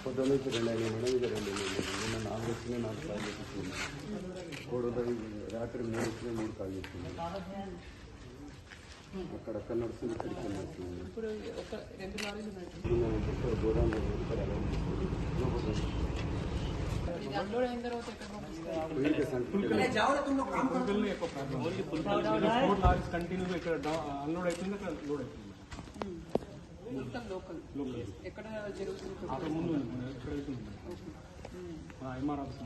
పొద్దున్న నుంచి 2 అయినాయి మేడం, ఇది 2 అయినాయి. నిన్న 4 వచ్చినాయి, 4 కాల్ చేపించింది. కోడలు రాత్రి 3 వచ్చినాయి, 3 కాల్ చేసింది. అక్కడక్కడ నడుస్తుంది, ఇక్కడికి నడుస్తుంది. గోదాం కంటిన్యూ ఇక్కడ అన్లోడ్ అవుతుంది, అక్కడ లోడ్ అవుతుంది. ఎక్కడ జరుగుతుంది? ముందు ఎక్కడ అవుతుంది ఎంఆర్ ఆఫీస్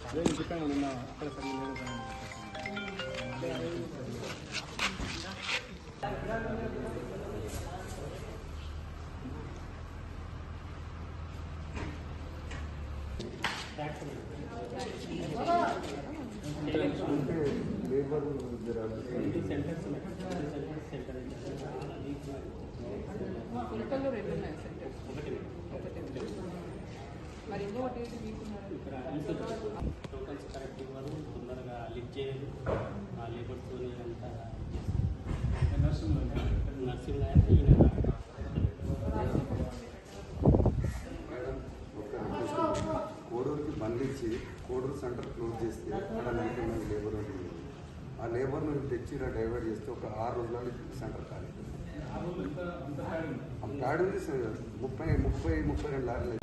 అదే చెప్పాను నిన్న, అక్కడ సరిగ్గా లేబర్ కులకల్లో 2 ఉన్నాయి సెంటర్స్, మరి ఇంకొకటి టోకన్స్ కరెక్ట్ ఇవ్వరు, తొందరగా లిఫ్ట్ చేయరు. ఆ లేబర్తో అంతా నర్సింగ్ అయితే ఈయన కోడూరుకి బంధించి కోడూరు సెంటర్ క్లోజ్ చేస్తే అక్కడ 90 లేబర్ ఉంటుంది. ఆ లేబర్ను తెచ్చి ఇలా డైవర్ట్ చేస్తే ఒక 6 రోజులలో సెంటర్ కాలేదు. ప్యాడ్ ఉంది సార్, 32 లారీలు.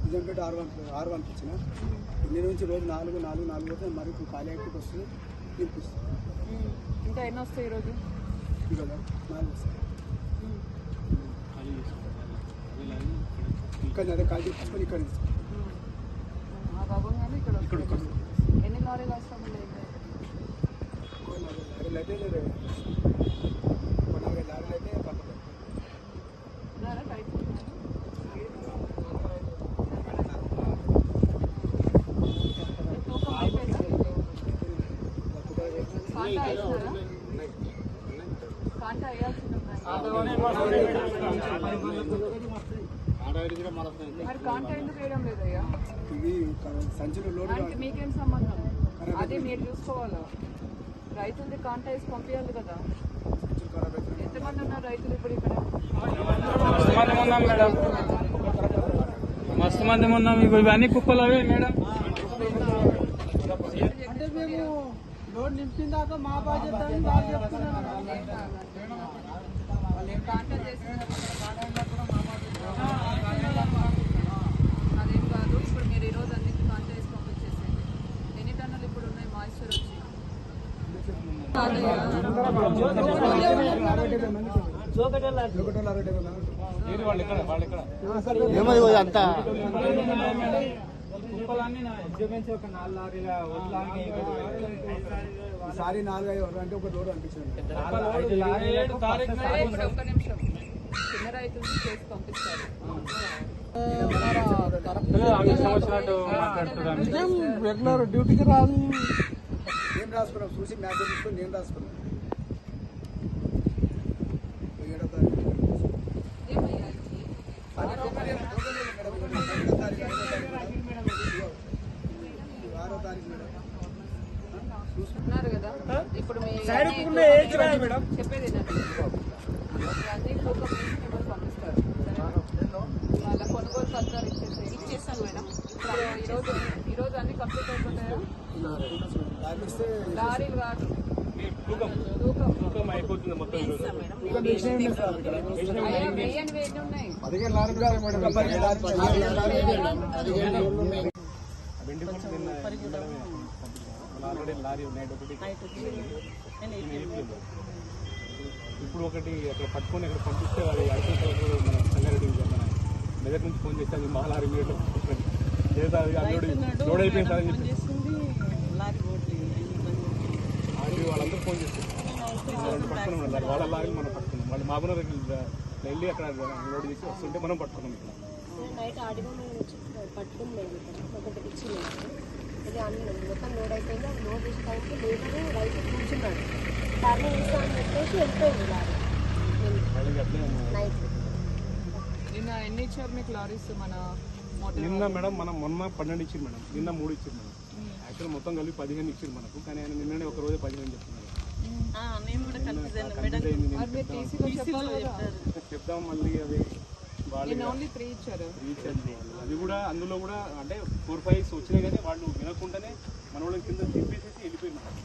నిజాంపేట R1 ఇచ్చిన ఇన్ని నుంచి రోజు 4 పోతే మరి ఇప్పుడు ఖాళీ యాక్టివ్కి వస్తుంది, నింపిస్తుంది. ఇంకా ఎన్ని వస్తాయి ఈరోజు? కదా 4 వస్తాయి. ఇక్కడ అదే ఖాళీ తీసుకొని ఇక్కడ ఆ భాగంగానే ఇక్కడ ఎన్ని లారీలు వస్తాము? లారీలు అయితే 4 లారీలు అయితే పక్కన మరి కాంటా ఎందుకు వేయడం లేదయ్యా? ఇది సంచులు లోడ్. మీకేం సంబంధం? అదే మీరు చూసుకోవాలా. రైతులది కాంటా వేసి పంపించాలి కదా. ఎంతమంది ఉన్నారు రైతులు ఇప్పుడు ఇక్కడ? మస్తు మంది ఉన్నాం. ఇవన్నీ కుప్పలు అవే మేడం. అంటే మేము లోడ్ నింపిన దాకా మా బాధ్యత అని వాళ్ళు చెప్తున్నారు. కాంటా చేసిన అదేం కాదు. ఇప్పుడు మీరు ఈరోజు అన్నిటి కాంటా వేసి పంపించేసేయండి. ఎన్ని టన్నులు ఇప్పుడు ఉన్నాయి మాయిశ్చర్ వచ్చి? అంతా ఈసారి 4-5 అంటే ఒక లోడ్ అనిపించింది. ఒక్క నిమిషం, చిన్న రైతులు చేసి పంపిస్తారు. రెగ్యులర్ డ్యూటీకి రాదు. ఏం రాసుకున్నాం చూసి మ్యాచ్ తీసుకొని నేను రాసుకున్నాను. 7వ తారీఖు చూస్తున్నారు కదా. ఇప్పుడు మీ చెప్పేది అన్ని పంపిస్తారు. వాళ్ళ కొనుగోలు పత్రాలు ఇచ్చేస్తాను మేడం. ఈరోజు అన్ని కంప్లీట్ అయిపోతాయా? లారీలు కాదు, అయిపోతుంది మొత్తం. వేయండి ఉన్నాయి. ఆల్రెడీ లారీ నైట్ ఒకటి, ఇప్పుడు ఒకటి అక్కడ పట్టుకొని అక్కడ పంపిస్తే అది అయిపోయిన మన సంగారెడ్డికి చెప్పాను. మెదక్ నుంచి ఫోన్ చేస్తే అది మా లారీ మీద లేదా లోడ్ అయిపోయింది సార్ అని చెప్పి వాళ్ళందరూ ఫోన్ చేస్తారు. పట్టుకున్నాం లారీ, వాళ్ళ లారీ మనం పట్టుకున్నాం. వాళ్ళు మామూలు వెళ్ళి అక్కడ లోడ్ చేసి వస్తుంటే మనం పట్టుకున్నాం. ఇక్కడ నైట్ ఆడిగా పట్టుకున్నాం, ఒకటి ఇచ్చింది. అది అన్ని మొత్తం లోడ్ అయిపోయింది. అది లోడ్ చేసే టైంకి లేబరు రైతు కూర్చున్నాడు. దాన్ని వేస్తా అని చెప్పేసి వెళ్ళిపోయింది లారీ నైట్. నిన్న ఎన్ని ఇచ్చారు మీకు లారీస్? మన నిన్న మేడం మనం మొన్న 12 ఇచ్చింది మేడం, నిన్న 3 ఇచ్చింది మేడం. యాక్చువల్ మొత్తం కలిపి 15 ఇచ్చింది మనకు, కానీ ఆయన నిన్ననే ఒక రోజు 15 చెప్తున్నారు. మేము కూడా రిలీజ్ అయింది మరి మీరు టీసీలో చెప్పాలి కదా. చెప్దాం మళ్ళీ అది వాళ్ళు నేను ఓన్లీ 3 ఇచ్చారు. అది కూడా అందులో కూడా అంటే 4-5 వచ్చినాయి కానీ వాళ్ళు వినకుండానే మన వాళ్ళకి కింద తిప్పేసేసి వెళ్ళిపోయినారు.